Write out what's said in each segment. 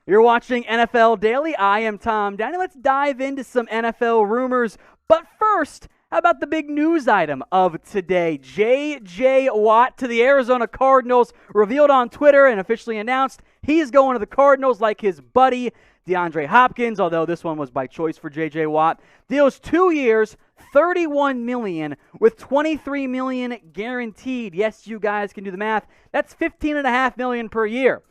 You're watching NFL Daily. I am Tom Downey. Let's dive into some NFL rumors. But first, how about the big news item of today? J.J. Watt to the Arizona Cardinals, revealed on Twitter and officially announced he's going to the Cardinals like his buddy DeAndre Hopkins, although this one was by choice for J.J. Watt. Deal's 2 years, $31 million with $23 million guaranteed. Yes, you guys can do the math. That's $15.5 million per year.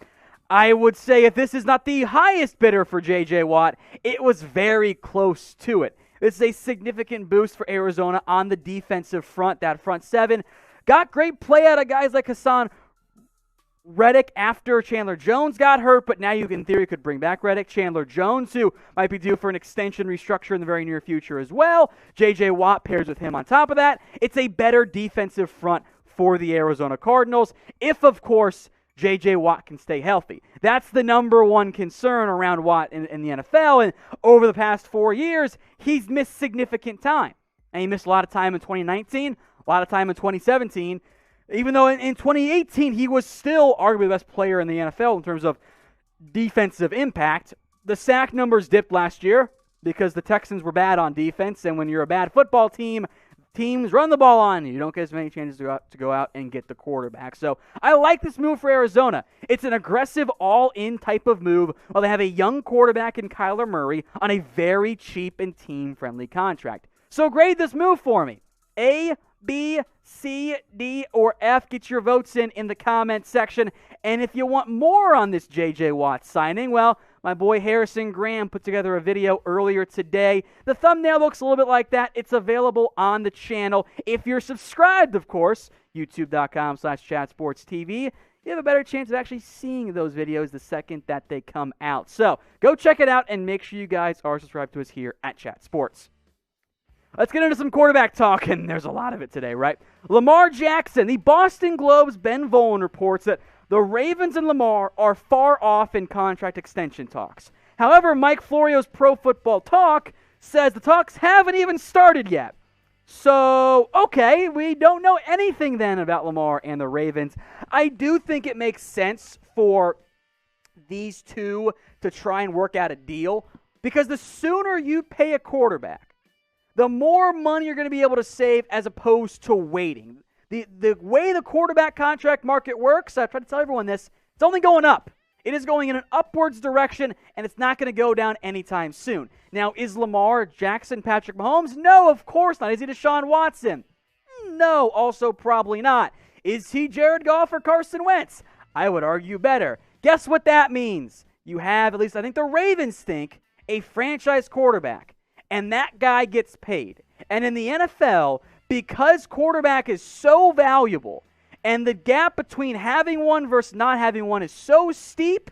I would say if this is not the highest bidder for J.J. Watt, it was very close to it. This is a significant boost for Arizona on the defensive front. That front seven got great play out of guys like Hassan Reddick after Chandler Jones got hurt, but now you, in theory, could bring back Reddick. Chandler Jones, who might be due for an extension restructure in the very near future as well. J.J. Watt pairs with him on top of that. It's a better defensive front for the Arizona Cardinals, if, of course, J.J. Watt can stay healthy. That's the number one concern around Watt in the NFL, and over the past 4 years, he's missed significant time. And he missed a lot of time in 2019, a lot of time in 2017, even though in 2018, he was still arguably the best player in the NFL in terms of defensive impact. The sack numbers dipped last year because the Texans were bad on defense, and when you're a bad football team, teams run the ball on you. You don't get as many chances to go out and get the quarterback. So I like this move for Arizona. It's an aggressive, all-in type of move while they have a young quarterback in Kyler Murray on a very cheap and team-friendly contract. So grade this move for me. A, B, C, D, or F. Get your votes in the comments section. And if you want more on this J.J. Watt signing, well, my boy Harrison Graham put together a video earlier today. The thumbnail looks a little bit like that. It's available on the channel. If you're subscribed, of course, youtube.com/chatsportstv, you have a better chance of actually seeing those videos the second that they come out. So go check it out and make sure you guys are subscribed to us here at Chat Sports. Let's get into some quarterback talk, and there's a lot of it today, right? Lamar Jackson. The Boston Globe's Ben Volin reports that the Ravens and Lamar are far off in contract extension talks. However, Mike Florio's Pro Football Talk says the talks haven't even started yet. So, okay, we don't know anything then about Lamar and the Ravens. I do think it makes sense for these two to try and work out a deal, because the sooner you pay a quarterback, the more money you're going to be able to save as opposed to waiting. The way the quarterback contract market works, I've tried to tell everyone this, it's only going up. It is going in an upwards direction, and it's not going to go down anytime soon. Now, is Lamar Jackson Patrick Mahomes? No, of course not. Is he Deshaun Watson? No, also probably not. Is he Jared Goff or Carson Wentz? I would argue better. Guess what that means? You have, at least I think the Ravens think, a franchise quarterback, and that guy gets paid. And in the NFL, because quarterback is so valuable and the gap between having one versus not having one is so steep,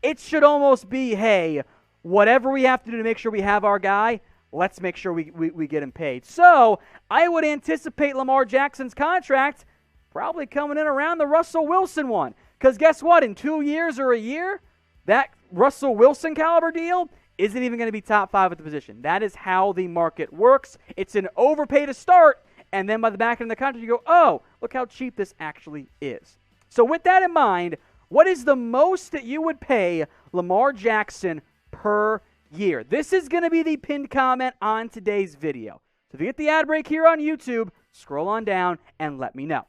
it should almost be, hey, whatever we have to do to make sure we have our guy, let's make sure we get him paid. So I would anticipate Lamar Jackson's contract probably coming in around the Russell Wilson one. Because guess what? In 2 years or a year, that Russell Wilson caliber deal isn't even going to be top 5 at the position. That is how the market works. It's an overpay to start, and then by the back end of the contract, you go, oh, look how cheap this actually is. So with that in mind, what is the most that you would pay Lamar Jackson per year? This is going to be the pinned comment on today's video. So if you get the ad break here on YouTube, scroll on down and let me know.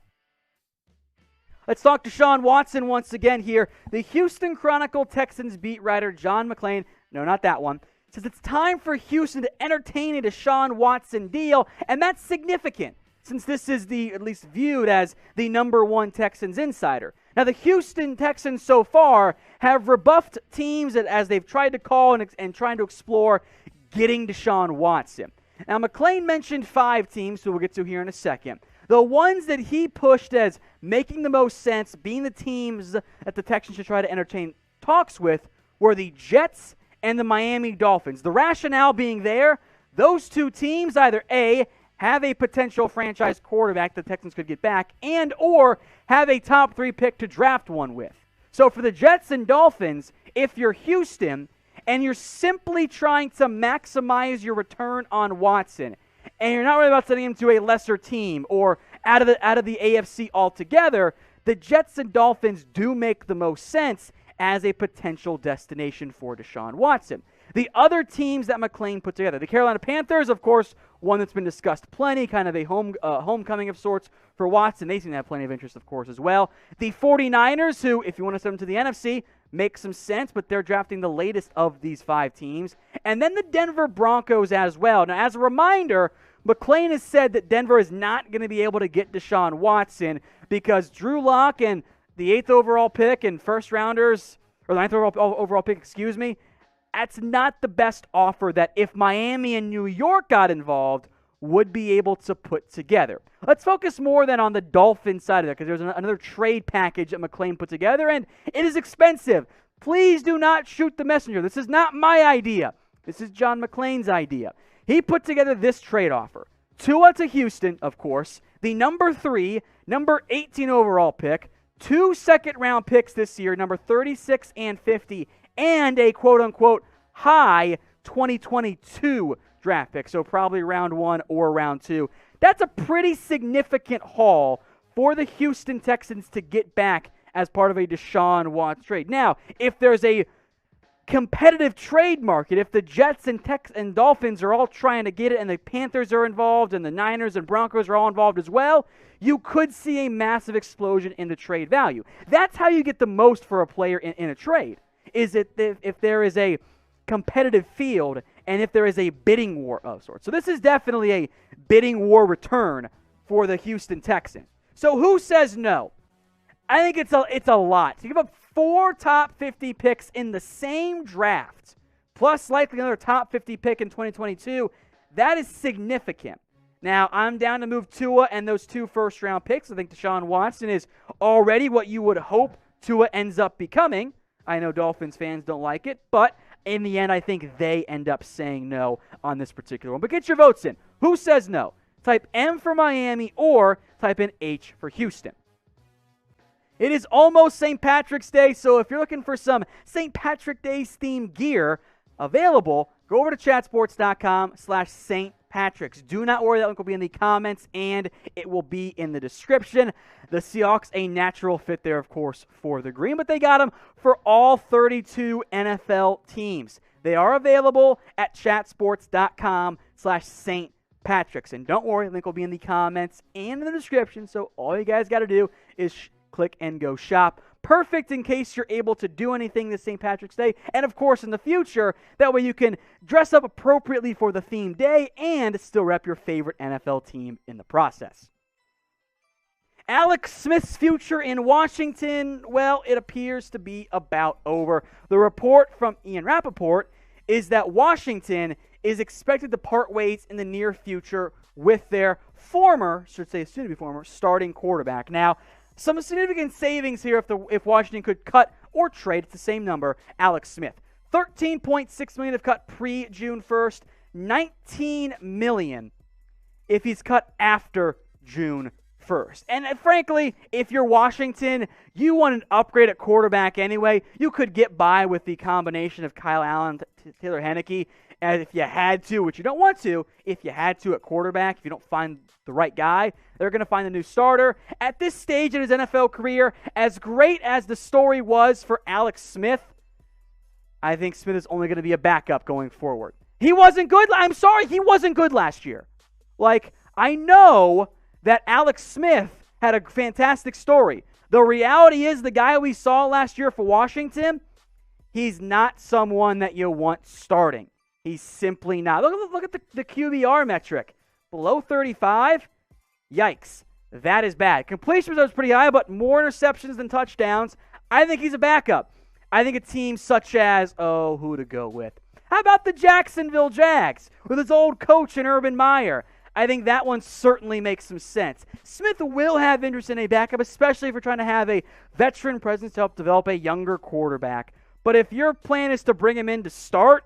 Let's talk to Deshaun Watson once again here. The Houston Chronicle Texans beat writer John McClain, no, not that one, says it's time for Houston to entertain a Deshaun Watson deal, and that's significant since this is at least viewed as the number one Texans insider. Now, the Houston Texans so far have rebuffed teams as they've tried to call and trying to explore getting Deshaun Watson. Now, McClain mentioned 5 teams, who we'll get to here in a second. The ones that he pushed as making the most sense, being the teams that the Texans should try to entertain talks with, were the Jets and the Miami Dolphins. The rationale being those 2 teams either A, have a potential franchise quarterback the Texans could get back, and or have a top 3 pick to draft one with. So for the Jets and Dolphins, if you're Houston and you're simply trying to maximize your return on Watson, and you're not really about sending him to a lesser team or out of the AFC altogether, the Jets and Dolphins do make the most sense. as a potential destination for Deshaun Watson. The other teams that McClain put together, the Carolina Panthers, of course, one that's been discussed plenty, kind of a homecoming of sorts for Watson. They seem to have plenty of interest, of course, as well. The 49ers, who, if you want to send them to the NFC, makes some sense, but they're drafting the latest of these 5 teams. And then the Denver Broncos as well. Now, as a reminder, McClain has said that Denver is not going to be able to get Deshaun Watson because Drew Lock and the 8th overall pick and first rounders, or the 9th overall pick, that's not the best offer that if Miami and New York got involved would be able to put together. Let's focus more then on the Dolphins side of it because there's another trade package that McClain put together, and it is expensive. Please do not shoot the messenger. This is not my idea. This is John McClain's idea. He put together this trade offer. Tua to Houston, of course, the number 3, number 18 overall pick, 2 second-round picks this year, number 36 and 50, and a quote-unquote high 2022 draft pick, so probably round 1 or round 2. That's a pretty significant haul for the Houston Texans to get back as part of a Deshaun Watson trade. Now, if there's a competitive trade market, if the Jets and Dolphins are all trying to get it and the Panthers are involved and the Niners and Broncos are all involved as well, you could see a massive explosion in the trade value. That's how you get the most for a player in a trade, is it if there is a competitive field and if there is a bidding war of sorts. So this is definitely a bidding war return for the Houston Texans. So who says no? I think it's a lot. To give up 4 top 50 picks in the same draft, plus likely another top 50 pick in 2022, that is significant. Now, I'm down to move Tua and those 2 first-round picks. I think Deshaun Watson is already what you would hope Tua ends up becoming. I know Dolphins fans don't like it, but in the end, I think they end up saying no on this particular one. But get your votes in. Who says no? Type M for Miami or type in H for Houston. It is almost St. Patrick's Day, so if you're looking for some St. Patrick's Day themed gear available, go over to chatsports.com/St. Patrick's. Do not worry, that link will be in the comments and it will be in the description. The Seahawks, a natural fit there, of course, for the green, but they got them for all 32 NFL teams. They are available at chatsports.com/St. Patrick's. And don't worry, the link will be in the comments and in the description, so all you guys got to do is click and go shop. Perfect in case you're able to do anything this St. Patrick's Day, and of course in the future, that way you can dress up appropriately for the themed day and still rep your favorite NFL team in the process. Alex Smith's future in Washington, well, it appears to be about over. The report from Ian Rappaport is that Washington is expected to part ways in the near future with their soon-to-be former, starting quarterback. Now, some significant savings here if Washington could cut or trade, it's the same number, Alex Smith. $13.6 million if cut pre-June 1st, $19 million if he's cut after June 1st. And frankly, if you're Washington, you want an upgrade at quarterback anyway. You could get by with the combination of Kyle Allen, Taylor Heineke, and if you had to, which you don't want to, if you had to at quarterback, if you don't find the right guy, they're going to find a new starter. At this stage in his NFL career, as great as the story was for Alex Smith, I think Smith is only going to be a backup going forward. He wasn't good. I'm sorry, he wasn't good last year. I know that Alex Smith had a fantastic story. The reality is the guy we saw last year for Washington, he's not someone that you want starting. He's simply not. Look at the QBR metric. Below 35, yikes. That is bad. Completion percentage is pretty high, but more interceptions than touchdowns. I think he's a backup. I think a team such as, who to go with? How about the Jacksonville Jags with his old coach in Urban Meyer? I think that one certainly makes some sense. Smith will have interest in a backup, especially if you're trying to have a veteran presence to help develop a younger quarterback. But if your plan is to bring him in to start,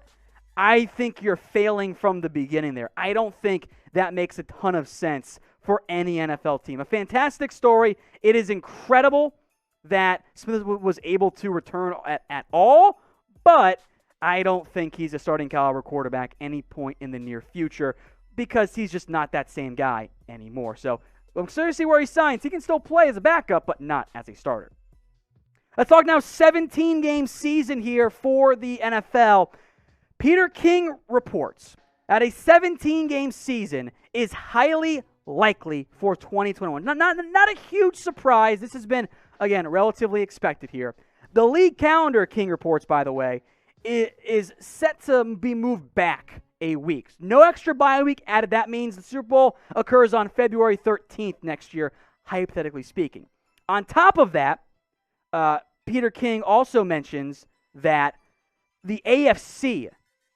I think you're failing from the beginning there. I don't think that makes a ton of sense for any NFL team. A fantastic story. It is incredible that Smith was able to return at all, but I don't think he's a starting caliber quarterback any point in the near future because he's just not that same guy anymore. So I'm curious to see where he signs. He can still play as a backup, but not as a starter. Let's talk now 17-game season here for the NFL. Peter King reports that a 17-game season is highly likely for 2021. Not a huge surprise. This has been, again, relatively expected here. The league calendar, King reports, by the way, is set to be moved back a week. No extra bye week added. That means the Super Bowl occurs on February 13th next year, hypothetically speaking. On top of that, Peter King also mentions that the AFC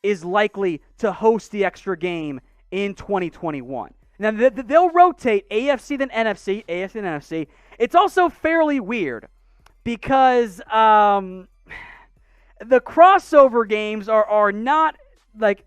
is likely to host the extra game in 2021. Now, they'll rotate AFC then NFC, AFC then NFC. It's also fairly weird because the crossover games are not like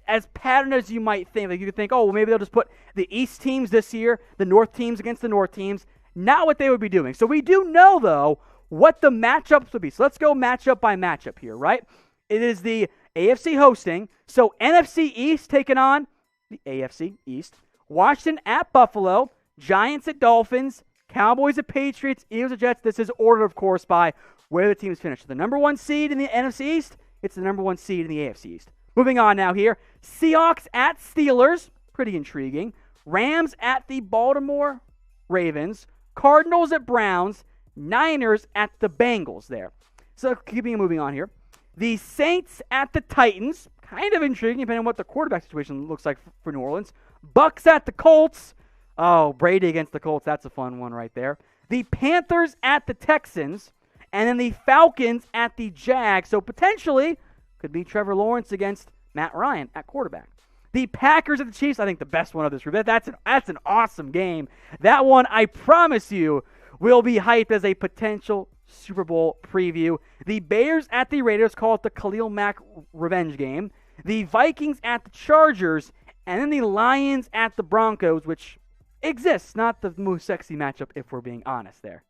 as patterned as you might think. Like you could think, oh, well, maybe they'll just put the East teams this year, the North teams against the North teams. Not what they would be doing. So we do know, though, what the matchups would be. So let's go matchup by matchup here, right? It is the AFC hosting. So NFC East taking on the AFC East. Washington at Buffalo. Giants at Dolphins. Cowboys at Patriots. Eagles at Jets. This is ordered, of course, by where the teams finish. The number one seed in the NFC East. It's the number one seed in the AFC East. Moving on now here. Seahawks at Steelers. Pretty intriguing. Rams at the Baltimore Ravens. Cardinals at Browns. Niners at the Bengals there. So moving on here. The Saints at the Titans. Kind of intriguing depending on what the quarterback situation looks like for New Orleans. Bucks at the Colts. Oh, Brady against the Colts. That's a fun one right there. The Panthers at the Texans. And then the Falcons at the Jags. So potentially could be Trevor Lawrence against Matt Ryan at quarterback. The Packers at the Chiefs. I think the best one of this group. That's an awesome game. That one, I promise you, will be hyped as a potential Super Bowl preview. The Bears at the Raiders, call it the Khalil Mack revenge game. The Vikings at the Chargers, and then the Lions at the Broncos, which exists. Not the most sexy matchup, if we're being honest there.